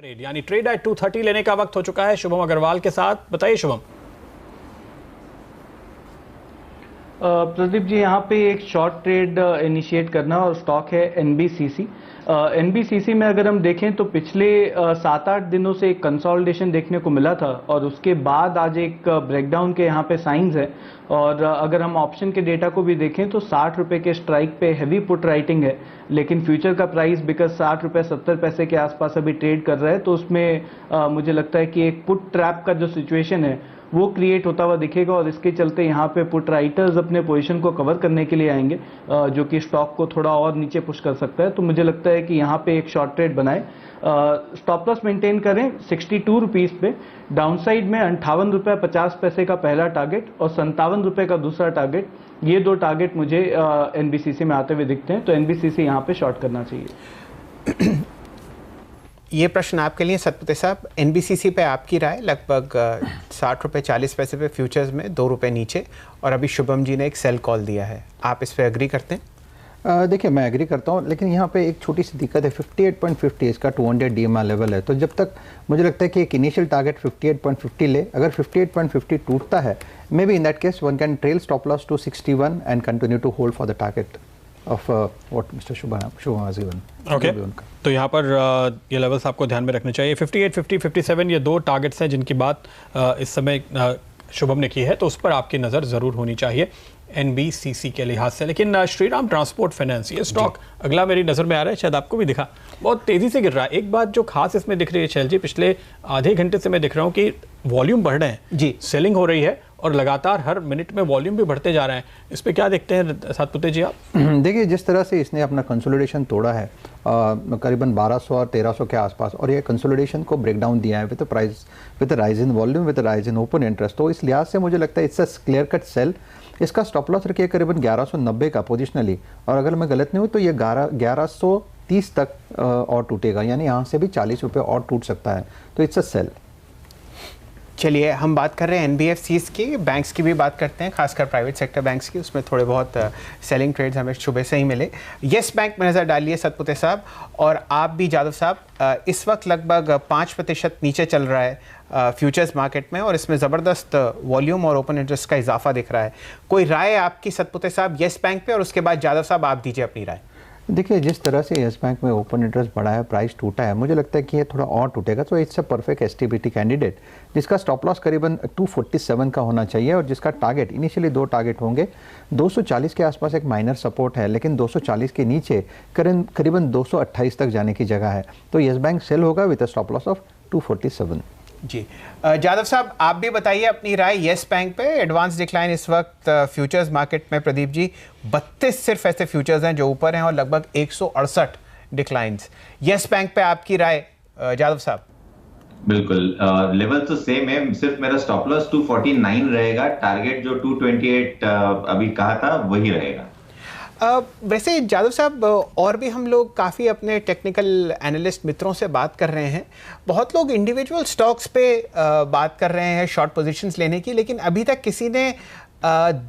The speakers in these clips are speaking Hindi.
ट्रेड यानी ट्रेड एट 230 लेने का वक्त हो चुका है शुभम अग्रवाल के साथ। बताइए शुभम। प्रदीप जी, यहाँ पे एक शॉर्ट ट्रेड इनिशिएट करना और स्टॉक है एनबीसीसी। एनबीसीसी में अगर हम देखें तो पिछले 7-8 दिनों से एक कंसोलिडेशन देखने को मिला था और उसके बाद आज एक ब्रेकडाउन के यहाँ पे साइंस है। और अगर हम ऑप्शन के डेटा को भी देखें तो 60 रुपए के स्ट्राइक पे हैवी पुट राइटिंग है, लेकिन फ्यूचर का प्राइस बिकॉज 60 रुपए 70 पैसे के आसपास अभी ट्रेड कर रहा है, तो उसमें मुझे लगता है कि एक पुट ट्रैप का जो सिचुएशन है वो क्रिएट होता हुआ दिखेगा और इसके चलते यहाँ पे पुट राइटर्स अपने पोजीशन को कवर करने के लिए आएंगे, जो कि स्टॉक को थोड़ा और नीचे पुश कर सकता है। तो मुझे लगता है कि यहाँ पे एक शॉर्ट ट्रेड बनाए, स्टॉप लॉस मेंटेन करें 62 रुपीज पे, डाउनसाइड में 58 रुपये 50 पैसे का पहला टारगेट और 57 रुपये का दूसरा टारगेट। ये दो टारगेट मुझे एनबीसीसी में आते हुए दिखते हैं, तो एनबीसीसी यहाँ पे शॉर्ट करना चाहिए। ये प्रश्न आपके लिए सतपति साहब, एनबीसीसी पे आपकी राय। लगभग 60 रुपये 40 पैसे पे फ्यूचर्स में 2 रुपये नीचे, और अभी शुभम जी ने एक सेल कॉल दिया है, आप इस पे एग्री करते हैं? देखिए, मैं एग्री करता हूँ, लेकिन यहाँ पे एक छोटी सी दिक्कत है। 58.50 इसका 200 डीएमआर लेवल है, तो जब तक मुझे लगता है कि एक इनिशियल टारगेट 58.50 ले, अगर 58.50 टूटता है, maybe in that case one can trail stop loss to 61 and continue to hold for the target of what mister Shubham has given. Okay, तो यहाँ पर ये लेवल्स आपको ध्यान में रखने चाहिए। 58, 50, 57 ये दो टारगेट्स हैं जिनकी बात इस समय शुभम ने की है, तो उस पर आपकी नज़र ज़रूर होनी चाहिए एनबीसीसी के लिहाज से। लेकिन श्रीराम ट्रांसपोर्ट फाइनेंस, ये स्टॉक अगला मेरी नज़र में आ रहा है, शायद आपको भी दिखा, बहुत तेज़ी से गिर रहा है। एक बात जो खास इसमें दिख रही है शैल जी, पिछले आधे घंटे से मैं दिख रहा हूँ कि वॉल्यूम बढ़ रहे हैं जी, सेलिंग हो रही है और लगातार हर मिनट में वॉल्यूम भी बढ़ते जा रहे हैं। इस पे क्या देखते हैं सातपुते जी आप? देखिए, जिस तरह से इसने अपना कंसोलिडेशन तोड़ा है करीबन 1200 और 1300 के आसपास, और ये कंसोलिडेशन को ब्रेक डाउन दिया है with price, with rise in volume, with rise in open interest, तो इस लिहाज से मुझे लगता है it's a clear cut sell. इसका स्टॉप लॉस रखिए करीबन 1190 का पोजिशनली, और अगर मैं गलत नहीं हूँ तो ये 1130 तक और टूटेगा, यानी यहाँ से भी 40 रुपये और टूट सकता है, तो इट्स अ सेल। चलिए, हम बात कर रहे हैं एनबीएफसीज की, बैंक्स की भी बात करते हैं, खासकर प्राइवेट सेक्टर बैंक्स की। उसमें थोड़े बहुत सेलिंग ट्रेड्स हमें सुबह से ही मिले। येस बैंक में नज़र डालिए सतपुते साहब, और आप भी जादव साहब। इस वक्त लगभग 5% नीचे चल रहा है फ्यूचर्स मार्केट में, और इसमें ज़बरदस्त वॉल्यूम और ओपन इंटरेस्ट का इजाफा दिख रहा है। कोई राय आपकी सतपुते साहब येस बैंक पे, और उसके बाद जादव साहब आप दीजिए अपनी राय। देखिए, जिस तरह से येस बैंक में ओपन इंटरेस्ट बढ़ा है, प्राइस टूटा है, मुझे लगता है कि ये थोड़ा और टूटेगा, तो it's a perfect STBT candidate, जिसका स्टॉप लॉस करीबन 247 का होना चाहिए, और जिसका टारगेट इनिशियली 2 टारगेट होंगे। 240 के आसपास एक माइनर सपोर्ट है, लेकिन 240 के नीचे करीबन 228 तक जाने की जगह है, तो येस बैंक सेल होगा with a stop loss of 247 जी। जादव साहब, आप भी बताइए अपनी राय येस बैंक पे। एडवांस डिक्लाइन इस वक्त फ्यूचर्स मार्केट में प्रदीप जी 32 सिर्फ ऐसे फ्यूचर्स हैं जो ऊपर हैं, और लगभग 168 डिक्लाइंस। येस बैंक पे आपकी राय जादव साहब? बिल्कुल, लेवल तो सेम है, सिर्फ मेरा स्टॉप लॉस 249 रहेगा, टारगेट जो 228 अभी कहा था वही रहेगा। वैसे जादव साहब, और भी हम लोग काफ़ी अपने टेक्निकल एनालिस्ट मित्रों से बात कर रहे हैं, बहुत लोग इंडिविजुअल स्टॉक्स पे बात कर रहे हैं शॉर्ट पोजीशंस लेने की, लेकिन अभी तक किसी ने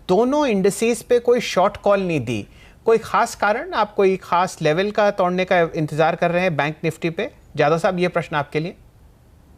दोनों इंडिसेस पे कोई शॉर्ट कॉल नहीं दी। कोई ख़ास कारण? आप कोई ख़ास लेवल का तोड़ने का इंतज़ार कर रहे हैं बैंक निफ्टी पे? जादव साहब, ये प्रश्न आपके लिए।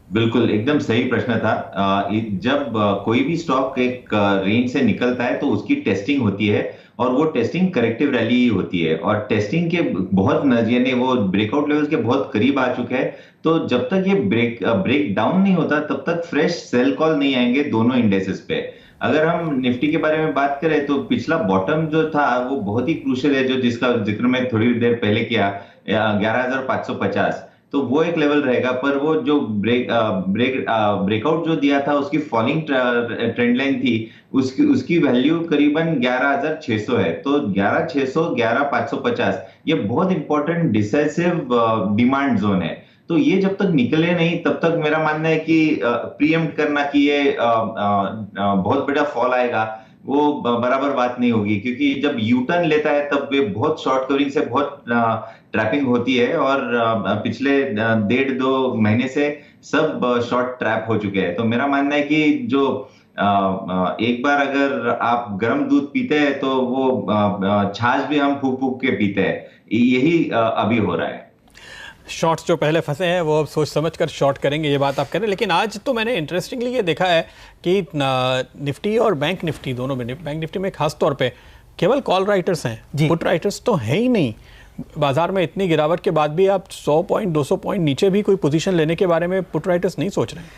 बिल्कुल, एकदम सही प्रश्न था। जब कोई भी स्टॉक एक रेंज से निकलता है तो उसकी टेस्टिंग होती है, और वो टेस्टिंग करेक्टिव रैली ही होती है, और टेस्टिंग के बहुत यानी वो ब्रेकआउट लेवल्स के बहुत करीब आ चुके हैं। तो जब तक ये ब्रेक डाउन नहीं होता तब तक फ्रेश सेल कॉल नहीं आएंगे दोनों इंडेसेस पे। अगर हम निफ्टी के बारे में बात करें तो पिछला बॉटम जो था वो बहुत ही क्रूशियल है, जो जिसका जिक्र मैं थोड़ी देर पहले किया, 11,550, तो वो एक लेवल रहेगा। पर वो जो ब्रेकआउट जो दिया था, उसकी फॉलिंग ट्रेंड लाइन थी, उसकी वैल्यू करीबन 11,600 है। तो 11,600, 11,550 ये बहुत इंपॉर्टेंट डिसाइसिव डिमांड जोन है। तो ये जब तक निकले नहीं तब तक मेरा मानना है कि प्रीएम्प्ट करना कि ये बहुत बड़ा फॉल आएगा, वो बराबर बात नहीं होगी, क्योंकि जब यू टर्न लेता है तब वे बहुत शॉर्ट कवरिंग से बहुत ट्रैपिंग होती है, और पिछले 1.5-2 महीने से सब शॉर्ट ट्रैप हो चुके हैं। तो मेरा मानना है कि जो एक बार अगर आप गर्म दूध पीते हैं तो वो छाछ भी हम फूक फूक के पीते हैं, यही अभी हो रहा है। शॉर्ट्स जो पहले फंसे हैं वो अब सोच समझ कर शॉर्ट करेंगे, ये बात आप करें। लेकिन आज तो मैंने इंटरेस्टिंगली ये देखा है कि निफ्टी और बैंक निफ्टी दोनों में, बैंक निफ्टी में खास तौर पे केवल कॉल राइटर्स हैं, पुट राइटर्स तो हैं ही नहीं। बाजार में इतनी गिरावट के बाद भी आप 100 पॉइंट 200 पॉइंट नीचे भी कोई पोजीशन लेने के बारे में पुट राइटर्स नहीं सोच रहे हैं।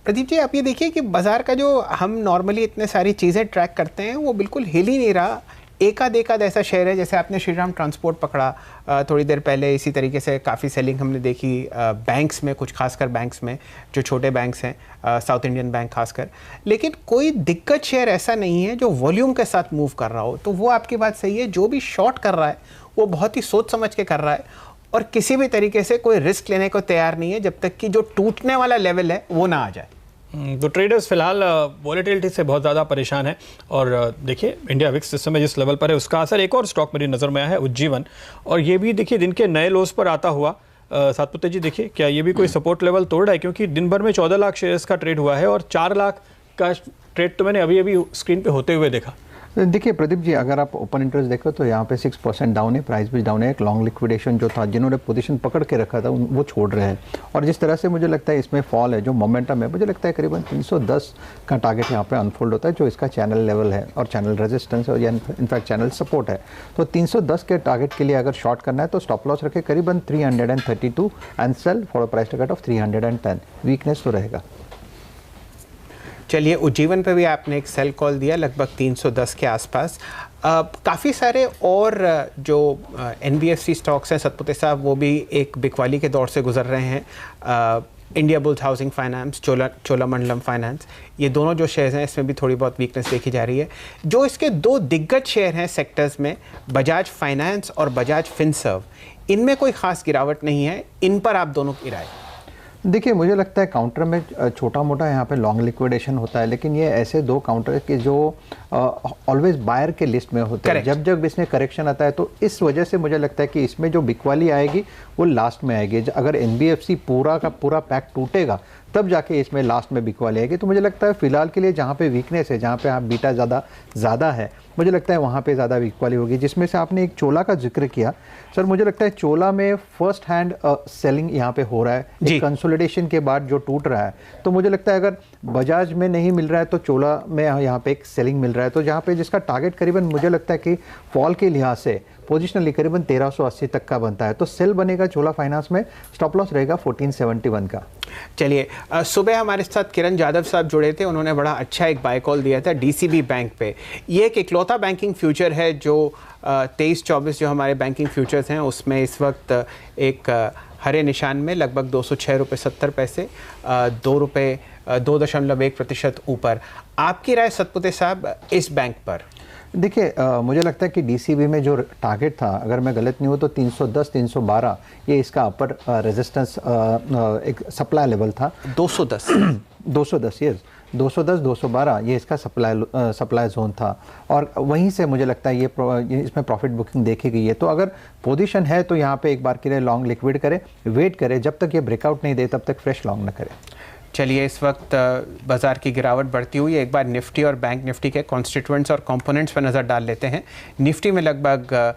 प्रदीप जी, आप ये देखिए कि बाजार का जो हम नॉर्मली इतने सारी चीज़ें ट्रैक करते हैं वो बिल्कुल हिल ही नहीं रहा। एकाध ऐसा शेयर है, जैसे आपने श्रीराम ट्रांसपोर्ट पकड़ा थोड़ी देर पहले, इसी तरीके से काफ़ी सेलिंग हमने देखी बैंक्स में, कुछ खासकर बैंक्स में जो छोटे बैंक्स हैं, साउथ इंडियन बैंक खासकर। लेकिन कोई दिक्कत शेयर ऐसा नहीं है जो वॉल्यूम के साथ मूव कर रहा हो। तो वो आपकी बात सही है, जो भी शॉर्ट कर रहा है वो बहुत ही सोच समझ के कर रहा है और किसी भी तरीके से कोई रिस्क लेने को तैयार नहीं है जब तक कि जो टूटने वाला लेवल है वो ना आ जाए। तो ट्रेडर्स फिलहाल वॉलेटिलिटी से बहुत ज़्यादा परेशान है। और देखिए इंडिया विक्स इस समय जिस लेवल पर है उसका असर एक और स्टॉक मेरी नज़र में आया है, उज्जीवन। और ये भी देखिए दिन के नए लोस पर आता हुआ। सातपुते जी देखिए क्या ये भी कोई सपोर्ट लेवल तोड़ रहा है, क्योंकि दिन भर में 14 लाख शेयर्स का ट्रेड हुआ है और 4 लाख का ट्रेड तो मैंने अभी अभी स्क्रीन पे होते हुए देखा। देखिए प्रदीप जी, अगर आप ओपन इंटरेस्ट देखो तो यहाँ पे 6% डाउन है, प्राइस भी डाउन है। एक लॉन्ग लिक्विडेशन जो था, जिन्होंने पोजीशन पकड़ के रखा था वो छोड़ रहे हैं। और जिस तरह से मुझे लगता है इसमें फॉल है, जो मोमेंटम है, मुझे लगता है करीबन 310 का टारगेट यहाँ पे अनफोल्ड होता है, जो इसका चैनल लेवल है और चैनल रेजिस्टेंस है, या इनफैक्ट चैनल सपोर्ट है। तो 310 के टारगेट के लिए अगर शॉर्ट करना है तो स्टॉप लॉस रखे करीबन 332 and sell for a price target of 310। Weakness तो रहेगा। चलिए, उज्जीवन पे भी आपने एक सेल कॉल दिया लगभग 310 के आसपास। काफ़ी सारे और जो NBFC स्टॉक्स हैं सतपुते साहब, वो भी एक बिकवाली के दौर से गुजर रहे हैं। India bulls housing finance, Cholamandalam finance, ये दोनों जो शेयर्स हैं इसमें भी थोड़ी बहुत वीकनेस देखी जा रही है। जो इसके दो दिग्गज शेयर हैं सेक्टर्स में, बजाज फाइनेंस और बजाज फिनसर्व, इनमें कोई ख़ास गिरावट नहीं है। इन पर आप दोनों की राय? देखिए मुझे लगता है काउंटर में छोटा मोटा यहाँ पे लॉन्ग लिक्विडेशन होता है, लेकिन ये ऐसे दो काउंटर के जो ऑलवेज बायर के लिस्ट में होते हैं। जब जब इसमें करेक्शन आता है तो इस वजह से मुझे लगता है कि इसमें जो बिकवाली आएगी वो लास्ट में आएगी। अगर NBFC पूरा का पूरा पैक टूटेगा तब जाके इसमें लास्ट में बिकवाली आएगी। तो मुझे लगता है फिलहाल के लिए जहाँ पे वीकनेस है, जहाँ पे आप बीटा ज़्यादा है, मुझे लगता है वहाँ पे ज़्यादा बिकवाली होगी। जिसमें से आपने एक चोला का जिक्र किया सर, मुझे लगता है चोला में फर्स्ट हैंड सेलिंग यहाँ पे हो रहा है कंसोलिडेशन के बाद जो टूट रहा है। तो मुझे लगता है अगर बजाज में नहीं मिल रहा है तो चोला में यहाँ पे एक सेलिंग मिल रहा है। तो जहाँ पे जिसका टारगेट करीबन मुझे लगता है कि फॉल के लिहाज से पोजिशनली करीबन 1380 तक का बनता है। तो सेल बनेगा चोला फाइनेंस में, स्टॉप लॉस रहेगा 1471 का। चलिए, सुबह हमारे साथ किरण यादव साहब जुड़े थे, उन्होंने बड़ा अच्छा एक बाय कॉल दिया था DCB बैंक पे। ये एक इकलौता बैंकिंग फ्यूचर है जो 23-24 जो हमारे बैंकिंग फ्यूचर्स हैं उसमें इस वक्त एक हरे निशान में लगभग 206 रुपये 70 पैसे, 2.1% ऊपर। आपकी राय सतपुते साहब इस बैंक पर? देखिए मुझे लगता है कि DCB में जो टारगेट था, अगर मैं गलत नहीं हूँ तो 310 312 ये इसका अपर रेजिस्टेंस एक सप्लाई लेवल था। 210 यस, 210 212 ये इसका सप्लाई जोन था। और वहीं से मुझे लगता है ये इसमें प्रॉफिट बुकिंग देखी गई है। तो अगर पोजीशन है तो यहाँ पे एक बार के लिए लॉन्ग लिक्विड करे, वेट करे, जब तक ये ब्रेकआउट नहीं दे तब तक फ्रेश लॉन्ग ना करे। चलिए, इस वक्त बाजार की गिरावट बढ़ती हुई है। एक बार निफ्टी और बैंक निफ्टी के कॉन्स्टिट्यूएंट्स और कंपोनेंट्स पर नज़र डाल लेते हैं। निफ्टी में लगभग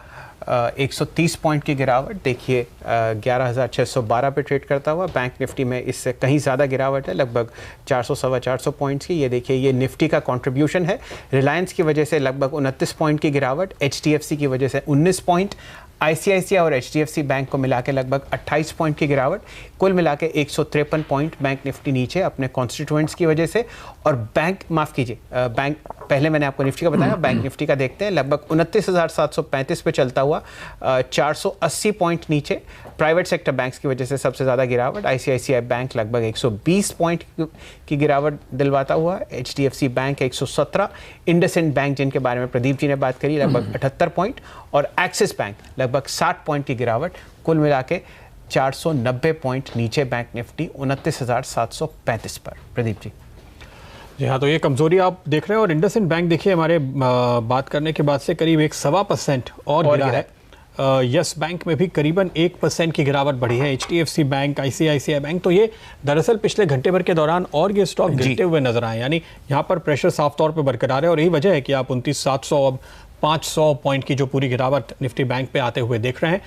130 पॉइंट की गिरावट देखिए, 11,612 पे ट्रेड करता हुआ। बैंक निफ्टी में इससे कहीं ज़्यादा गिरावट है, लगभग 400-450 पॉइंट्स की। ये देखिए, ये निफ्टी का कंट्रीब्यूशन है। रिलायंस की वजह से लगभग 29 पॉइंट की गिरावट, HDFC की वजह से 19 पॉइंट, ICICI और HDFC बैंक को मिला के लगभग 28 पॉइंट की गिरावट। कुल मिला के 153 पॉइंट बैंक निफ्टी नीचे अपने कॉन्स्टिट्यूएंट्स की वजह से। और बैंक, माफ़ कीजिए, बैंक पहले मैंने आपको निफ्टी का बताया, बैंक निफ्टी का देखते हैं। लगभग 29,735 पे चलता हुआ 480 पॉइंट नीचे। प्राइवेट सेक्टर बैंक्स की वजह से सबसे ज़्यादा गिरावट, ICICI बैंक लगभग 120 पॉइंट की गिरावट दिलवाता हुआ, HDFC बैंक 117, इंडसइंड बैंक जिनके बारे में प्रदीप जी ने बात करी लगभग 78 पॉइंट, और एक्सिस बैंक लगभग 60 पॉइंट की गिरावट। कुल मिला के 490 पॉइंट नीचे बैंक निफ्टी 29,735 पर। प्रदीप जी। जी हाँ, तो ये कमजोरी आप देख रहे हैं। और इंडसइंड बैंक देखिए हमारे बात करने के बाद से करीब 1.25% और गिरा है। यस बैंक में भी करीबन 1% की गिरावट बढ़ी है। HDFC बैंक, ICICI बैंक, तो ये दरअसल पिछले घंटे भर के दौरान और ये स्टॉक गिरते हुए नजर आए। यानी यहाँ पर प्रेशर साफ तौर पे बरकरार है और यही वजह है कि आप 29,700 अब 500 पॉइंट की जो पूरी गिरावट निफ्टी बैंक पे आते हुए देख रहे हैं।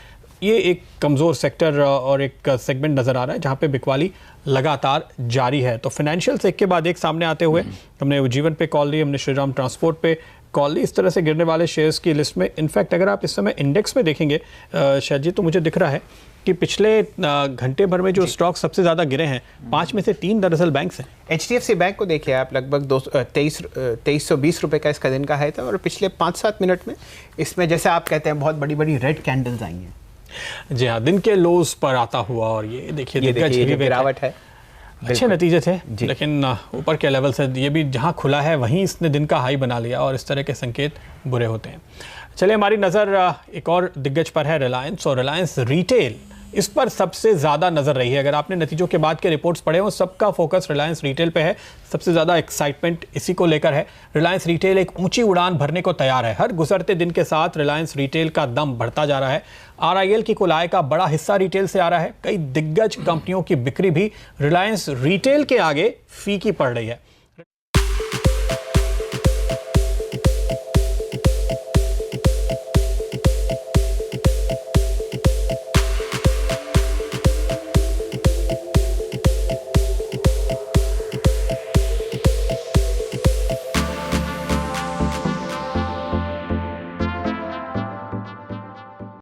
ये एक कमज़ोर सेक्टर और एक सेगमेंट नज़र आ रहा है जहाँ पे बिकवाली लगातार जारी है। तो फाइनेंशियल से एक के बाद एक सामने आते हुए हमने जीवन पे कॉल ली, हमने श्रीराम ट्रांसपोर्ट पे कॉल ली। इस तरह से गिरने वाले शेयर्स की लिस्ट में इनफैक्ट अगर आप इस समय इंडेक्स में देखेंगे शायद जी, तो मुझे दिख रहा है कि पिछले घंटे भर में जो स्टॉक सबसे ज़्यादा गिरे हैं 5 में से 3 दरअसल बैंक्स हैं। HDFC बैंक को देखिए आप, लगभग 2320 रुपये का इसका दिन का है था और पिछले 5-7 मिनट में इसमें जैसे आप कहते हैं बहुत बड़ी बड़ी रेड कैंडल्स आई हैं। जी हाँ, दिन के लोज पर आता हुआ और ये देखिए गिरावट है। अच्छे नतीजे थे लेकिन ऊपर के लेवल से ये भी जहां खुला है वहीं इसने दिन का हाई बना लिया और इस तरह के संकेत बुरे होते हैं। चलिए हमारी नज़र एक और दिग्गज पर है, रिलायंस। और रिलायंस रिटेल इस पर सबसे ज़्यादा नज़र रही है। अगर आपने नतीजों के बाद के रिपोर्ट्स पढ़े हो, सबका फोकस रिलायंस रिटेल पे है, सबसे ज़्यादा एक्साइटमेंट इसी को लेकर है। रिलायंस रिटेल एक ऊंची उड़ान भरने को तैयार है। हर गुजरते दिन के साथ रिलायंस रिटेल का दम बढ़ता जा रहा है। RIL की कुल आय का बड़ा हिस्सा रिटेल से आ रहा है। कई दिग्गज कंपनियों की बिक्री भी रिलायंस रिटेल के आगे फीकी पड़ रही है।